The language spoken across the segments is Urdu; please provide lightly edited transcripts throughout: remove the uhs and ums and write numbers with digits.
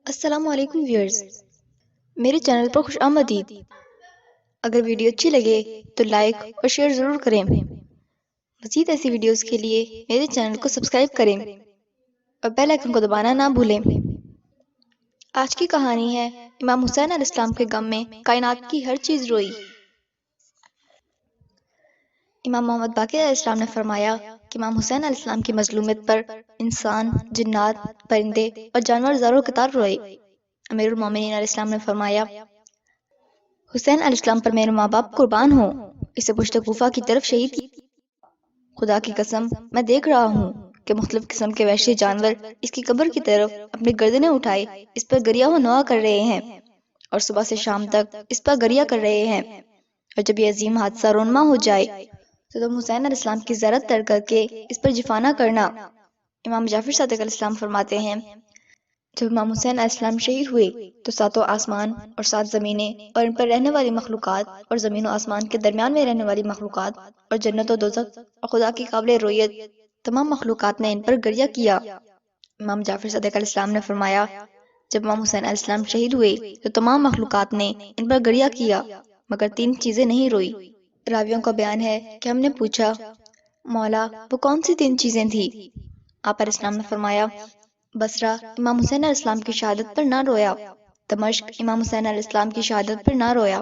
السلام علیکم ویورز، میرے چینل پر خوش آمدید۔ اگر ویڈیو اچھی لگے تو لائک اور شیئر ضرور کریں۔ مزید ایسی ویڈیوز کے لیے میرے چینل کو سبسکرائب کریں اور بیل آئیکن کو دبانا نہ بھولیں۔ آج کی کہانی ہے امام حسین علیہ السلام کے غم میں کائنات کی ہر چیز روئی۔ امام محمد باقر علیہ السلام نے فرمایا کہ امام حسین علیہ السلام کی مظلومیت پر انسان، جنات، پرندے اور جانور زاروں قطار روئے۔ امیر المومنین علیہ السلام نے فرمایا، حسین علیہ السلام پر میرے ماں باپ قربان ہوں، اسے پشت کوفہ کی طرف شہید کیا۔ خدا کی قسم، میں دیکھ رہا ہوں کہ مختلف قسم کے وحشی جانور اس کی قبر کی طرف اپنی گردنیں اٹھائے اس پر گریہ و نوحہ کر رہے ہیں اور صبح سے شام تک اس پر گریہ کر رہے ہیں۔ اور جب یہ عظیم حادثہ رونما ہو جائے تو تم حسین علیہ السلام کی زیارت تر کر کے اس پر جفا نہ کرنا۔ امام جعفر صادق علیہ السلام فرماتے ہیں، جب امام حسین علیہ السلام شہید ہوئے تو ساتوں آسمان اور 7 زمینیں اور ان پر رہنے والی مخلوقات اور زمین و آسمان کے درمیان میں رہنے والی مخلوقات اور جنت و دوزخ اور خدا کی قابل رویت تمام مخلوقات نے ان پر گریہ کیا۔ امام جعفر صادق علیہ السلام نے فرمایا، جب امام حسین علیہ السلام شہید ہوئے تو تمام مخلوقات نے ان پر گریہ کیا مگر 3 چیزیں نہیں روئی۔ راویوں کا بیان ہے کہ ہم نے پوچھا، مولا وہ کون سی 3 چیزیں تھیں؟ آپ علیہ السلام نے فرمایا، بصرہ امام حسین علیہ السلام کی شہادت پر نہ رویا، دمشق امام حسین علیہ السلام کی شہادت پر نہ رویا،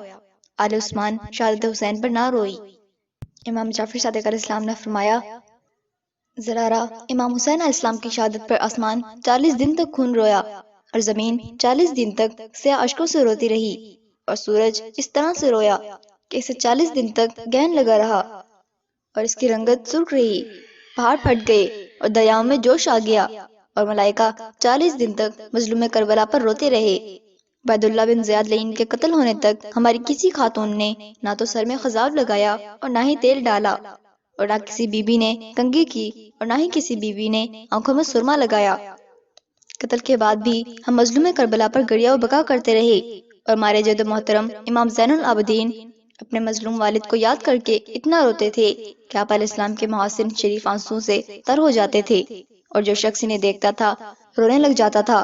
آل عثمان شہادت حسین پر نہ روئی۔ امام جعفر صادق علیہ السلام نے فرمایا، زرارہ امام حسین علیہ السلام کی شہادت پر آسمان 40 دن تک خون رویا اور زمین 40 دن تک سیاہ اشکوں سے روتی رہی اور سورج اس طرح سے رویا کہ اسے 40 دن تک گہن لگا رہا اور اس کی رنگت سرخ رہی۔ پہاڑ پھٹ گئے اور دریاؤں میں جوش آ گیا اور ملائکہ 40 دن تک مظلوم کربلا پر روتے رہے۔ عبید اللہ بن زیاد لعین کے قتل ہونے تک ہماری کسی خاتون نے نہ تو سر میں خضاب لگایا اور نہ ہی تیل ڈالا اور نہ کسی بی بی نے کنگھی کی اور نہ ہی کسی بی بی نے آنکھوں میں سرما لگایا۔ قتل کے بعد بھی ہم مظلوم کربلا پر گریہ و بکا کرتے رہے اور ہمارے جد محترم امام زین العابدین اپنے مظلوم والد کو یاد کر کے اتنا روتے تھے کہ آپ علیہ السلام کے محاسن شریف آنسوں سے تر ہو جاتے تھے اور جو شخص انہیں دیکھتا تھا رونے لگ جاتا تھا۔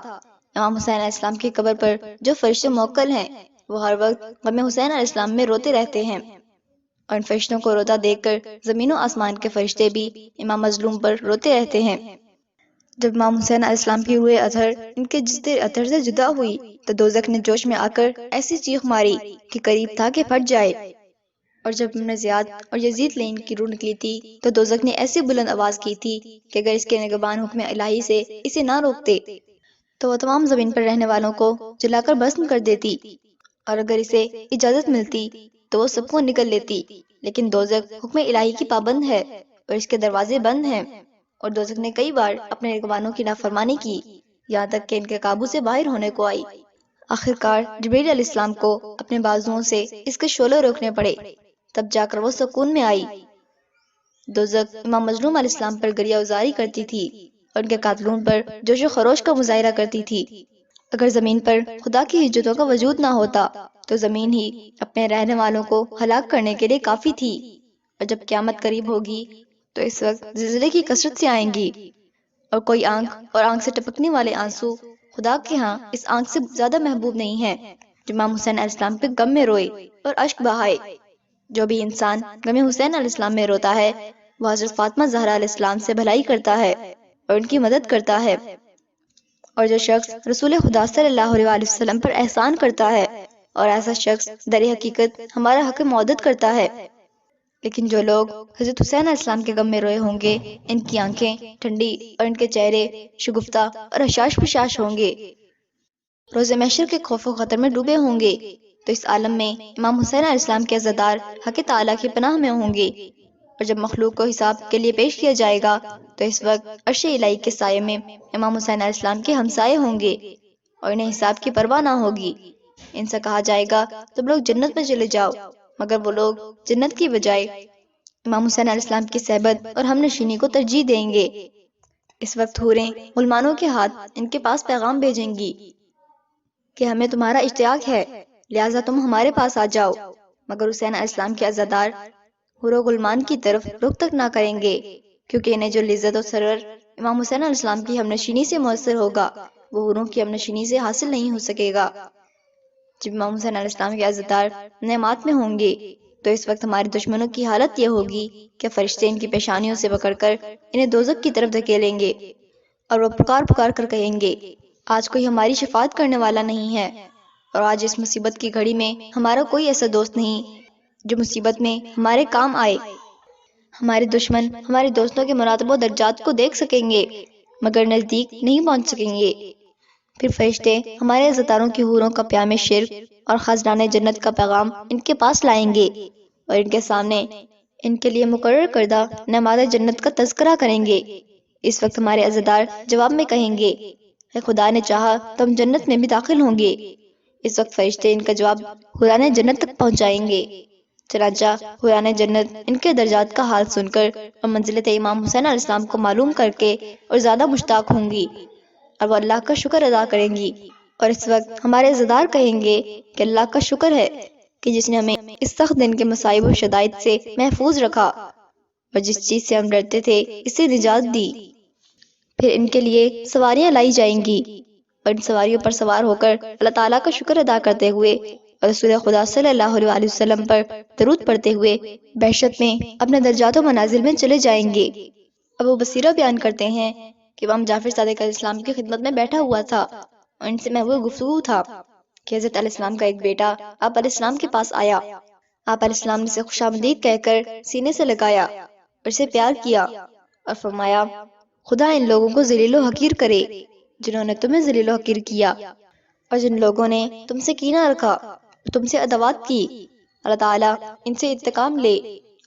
امام حسین علیہ السلام کی قبر پر جو فرشتے موکل ہیں وہ ہر وقت غم حسین علیہ السلام میں روتے رہتے ہیں اور ان فرشتوں کو روتا دیکھ کر زمین و آسمان کے فرشتے بھی امام مظلوم پر روتے رہتے ہیں۔ جب امام حسین علیہ السلام کی روح اطہر ان کے جسد اطہر سے جدا ہوئی تو دوزخ نے جوش میں آ کر ایسی چیخ ماری کہ قریب تھا کہ پھٹ جائے، اور جب ابن زیاد اور یزید لعین کی روح نکلی تھی تو دوزخ نے ایسی بلند آواز کی تھی کہ اگر اس کے نگہبان حکم الہی سے اسے نہ روکتے تو وہ تمام زمین پر رہنے والوں کو جلا کر بھسم کر دیتی، اور اگر اسے اجازت ملتی تو وہ سب کو نگل لیتی، لیکن دوزخ حکم الہی کی پابند ہے اور اس کے دروازے بند ہیں، اور دوزخ نے کئی بار اپنے نگہبانوں کی نافرمانی کی یہاں تک کہ ان کے قابو سے باہر ہونے کو آئی۔ آخرکار جبریل علیہ السلام کو اپنے بازوؤں سے اس کے شعلے روکنے پڑے، تب جا کر وہ سکون میں آئی۔ دوزخ امام مظلوم علیہ السلام پر گریہ وزاری کرتی تھی اور ان کے قاتلوں پر جوش و خروش کا مظاہرہ کرتی تھی۔ اگر زمین پر خدا کی حجتوں کا وجود نہ ہوتا تو زمین ہی اپنے رہنے والوں کو ہلاک کرنے کے لیے کافی تھی، اور جب قیامت قریب ہوگی تو اس وقت زلزلے کی کثرت سے آئیں گی اور کوئی آنکھ اور آنکھ سے ٹپکنے والے آنسو خدا کے ہاں اس آنکھ سے زیادہ محبوب نہیں ہے جو امام حسین علیہ السلام پہ غم میں روئے اور اشک بہائے۔ جو بھی انسان غم حسین علیہ السلام میں روتا ہے وہ حضرت فاطمہ زہرا علیہ السلام سے بھلائی کرتا ہے اور ان کی مدد کرتا ہے، اور جو شخص رسول خدا صلی اللہ علیہ وسلم پر احسان کرتا ہے اور ایسا شخص در حقیقت ہمارا حق معدت کرتا ہے۔ لیکن جو لوگ حضرت حسین علیہ السلام کے غم میں روئے ہوں گے ان کی آنکھیں ٹھنڈی اور ان کے چہرے شگفتہ اور حشاش پشاش ہوں گے، روز محشر کے خوف و خطر میں ڈوبے ہوں گے، تو اس عالم میں امام حسین علیہ السلام کے عزادار حق تعالیٰ کی پناہ میں ہوں گے، اور جب مخلوق کو حساب کے لیے پیش کیا جائے گا تو اس وقت عرش الہی کے سائے میں امام حسین علیہ السلام کے ہمسائے ہوں گے اور انہیں حساب کی پرواہ نہ ہوگی۔ ان سے کہا جائے گا تم لوگ جنت میں چلے جاؤ، مگر وہ لوگ جنت کی بجائے امام حسین علیہ السلام کی صحبت اور ہم نشینی کو ترجیح دیں گے۔ اس وقت حوریں غلمانوں کے ہاتھ ان کے پاس پیغام بھیجیں گی کہ ہمیں تمہارا اشتیاق ہے، لہٰذا تم ہمارے پاس آ جاؤ، مگر حسین علیہ السلام کے عزادار حور و غلمان کی طرف رخ تک نہ کریں گے، کیونکہ انہیں جو لذت و سرور امام حسین علیہ السلام کی ہم نشینی سے میسر ہوگا وہ حوروں کی امنشینی سے حاصل نہیں ہو سکے گا۔ جب امام حسین علیہ السلام کے عزتدار نعمات میں ہوں گے تو اس وقت ہمارے دشمنوں کی حالت یہ ہوگی کہ فرشتے ان کی پیشانیوں سے پکڑ کر انہیں دوزخ کی طرف دھکیلیں گے، اور وہ پکار پکار کر کہیں گے، آج کوئی ہماری شفاعت کرنے والا نہیں ہے، اور آج اس مصیبت کی گھڑی میں ہمارا کوئی ایسا دوست نہیں جو مصیبت میں ہمارے کام آئے۔ ہمارے دشمن ہمارے دوستوں کے مراتب و درجات کو دیکھ سکیں گے مگر نزدیک نہیں پہنچ سکیں گے۔ پھر فرشتے ہمارے عزتداروں کی حوروں کا پیام شرک اور خزانہ جنت کا پیغام ان کے پاس لائیں گے، اور ان کے سامنے ان کے لیے مقرر کردہ نعمات جنت کا تذکرہ کریں گے۔ اس وقت ہمارے عزتدار جواب میں کہیں گے، اے خدا نے چاہا تو ہم جنت میں بھی داخل ہوں گے۔ اس وقت فرشتے ان کا جواب حوران جنت تک پہنچائیں گے۔ چنانچہ حوران جنت ان کے درجات کا حال سن کر اور منزلت امام حسین علیہ السلام کو معلوم کر کے اور زیادہ مشتاق ہوں گی، اور وہ اللہ کا شکر ادا کریں گی۔ اور اس وقت ہمارے عزتدار کہیں گے کہ اللہ کا شکر ہے کہ جس نے ہمیں اس سخت دن کے مصائب و شدائد سے محفوظ رکھا، اور جس چیز سے ہم ڈرتے تھے اس سے نجات دی۔ پھر ان کے لیے سواریاں لائی جائیں گی، اور ان سواریوں پر سوار ہو کر اللہ تعالیٰ کا شکر ادا کرتے ہوئے اور رسول خدا صلی اللہ علیہ وسلم پر درود پڑھتے ہوئے بہشت میں اپنے درجات و منازل میں چلے جائیں گے۔ ابو بصیرہ بیان کرتے ہیں کہ امام جعفر صادق علیہ السلام کی خدمت میں بیٹھا ہوا تھا اور ان سے محبوب گفتگو تھا کہ حضرت علیہ السلام کا ایک بیٹا آپ علیہ السلام کے پاس آیا۔ آپ علیہ السلام نے اسے خوش آمدید کہہ کر سینے سے لگایا اور اسے پیار کیا اور فرمایا، خدا ان لوگوں کو ذلیل و حقیر کرے جنہوں نے تمہیں ذلیل و حقیر کیا، اور جن لوگوں نے تم سے کینہ رکھا اور تم سے عداوت کی، اللہ تعالیٰ ان سے انتقام لے،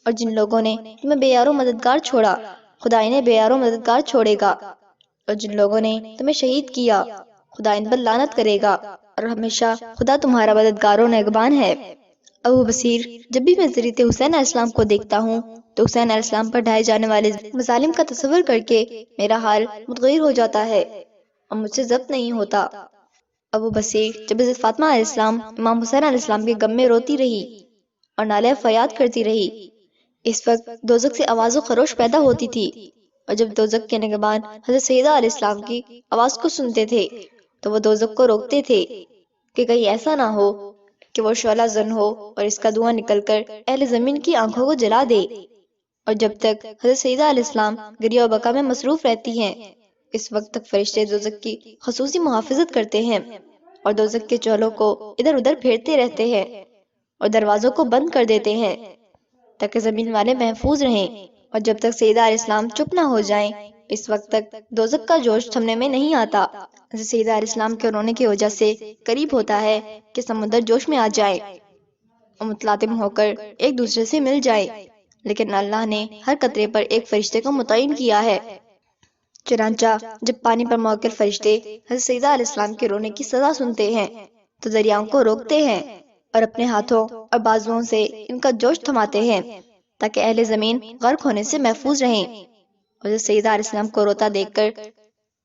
اور جن لوگوں نے تمہیں بے یار و مددگار چھوڑا، خدا انہیں بے یار و مددگار چھوڑے گا، اور جن لوگوں نے تمہیں شہید کیا، خدا ان پر لعنت کرے گا، اور ہمیشہ خدا تمہارا مددگار و نگہبان ہے۔ ابو بصیر، جب بھی میں ذریعہ حسین علیہ السلام کو دیکھتا ہوں تو حسین علیہ السلام پر ڈھائے جانے والے مظالم کا تصور کر کے میرا حال متغیر ہو جاتا ہے اور مجھ سے ضبط نہیں ہوتا۔ ابو بصیر، جب حضرت فاطمہ علیہ السلام امام حسین علیہ السلام کے غم میں روتی رہی اور نالہ فریاد کرتی رہی، اس وقت دوزخ سے آواز و خروش پیدا ہوتی تھی، اور جب دوزخ کے نگہبان حضرت سیدہ علیہ السلام کی آواز کو سنتے تھے تو وہ دوزخ کو روکتے تھے کہ کہیں ایسا نہ ہو کہ وہ شعلہ زن ہو اور اس کا دھواں نکل کر اہل زمین کی آنکھوں کو جلا دے۔ اور جب تک حضرت سیدہ علیہ السلام گریہ و بکا میں مصروف رہتی ہیں، اس وقت تک فرشتے دوزخ کی خصوصی محافظت کرتے ہیں اور دوزخ کے چولوں کو ادھر ادھر پھیرتے رہتے ہیں اور دروازوں کو بند کر دیتے ہیں تاکہ زمین والے محفوظ رہیں، اور جب تک سیدہ علیہ السلام چپ نہ ہو جائیں اس وقت تک دوزخ کا جوش تھمنے میں نہیں آتا۔ حضرت سیدہ علیہ السلام کے رونے کی وجہ سے قریب ہوتا ہے کہ سمندر جوش میں آ جائے اور متلاطم ہو کر ایک دوسرے سے مل جائے، لیکن اللہ نے ہر قطرے پر ایک فرشتے کو متعین کیا ہے۔ چنانچہ جب پانی پر موکل فرشتے حضرت سیدہ علیہ السلام کے رونے کی سزا سنتے ہیں تو دریاؤں کو روکتے ہیں اور اپنے ہاتھوں اور بازوؤں سے ان کا جوش تھماتے ہیں تاکہ اہل زمین غرق ہونے سے محفوظ رہیں۔ حضرت سیدہ علیہ السلام کو روتا دیکھ کر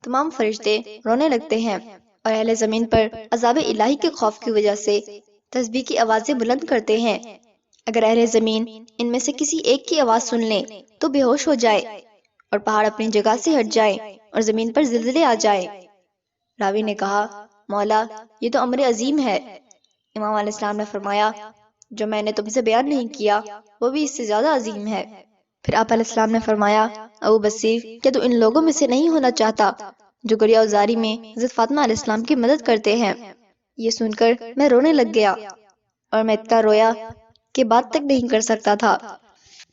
تمام فرشتے رونے لگتے ہیں اور اہل زمین پر عذاب الہی کے خوف کی وجہ سے تسبیح کی آوازیں بلند کرتے ہیں۔ اگر اہل زمین ان میں سے کسی ایک کی آواز سن لیں تو بے ہوش ہو جائے اور پہاڑ اپنی جگہ سے ہٹ جائیں اور زمین پر زلزلے آ جائیں۔ راوی نے کہا، مولا یہ تو امر عظیم ہے۔ امام علیہ السلام نے فرمایا، جو میں نے تم سے بیان نہیں کیا وہ بھی اس سے زیادہ عظیم ہے۔ پھر آپ علیہ السلام نے فرمایا، ابو بصیر، کیا تو ان لوگوں میں سے نہیں ہونا چاہتا جو گریہ و زاری میں حضرت فاطمہ علیہ السلام کی مدد کرتے ہیں؟ یہ سن کر میں رونے لگ گیا اور میں اتنا رویا کہ بات تک نہیں کر سکتا تھا۔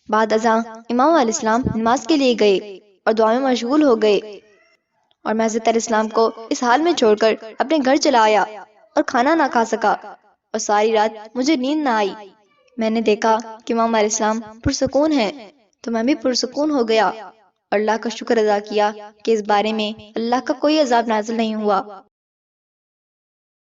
بعد ازاں امام علیہ السلام نماز کے لیے گئے اور دعا میں مشغول ہو گئے اور میں حضرت علیہ السلام کو اس حال میں چھوڑ کر اپنے گھر چلا آیا اور کھانا نہ کھا سکا اور ساری رات مجھے نیند نہ آئی۔ میں نے دیکھا کہ امام علیہ السلام پرسکون ہیں تو میں بھی پرسکون ہو گیا اور اللہ کا شکر ادا کیا کہ اس بارے میں اللہ کا کوئی عذاب نازل نہیں ہوا۔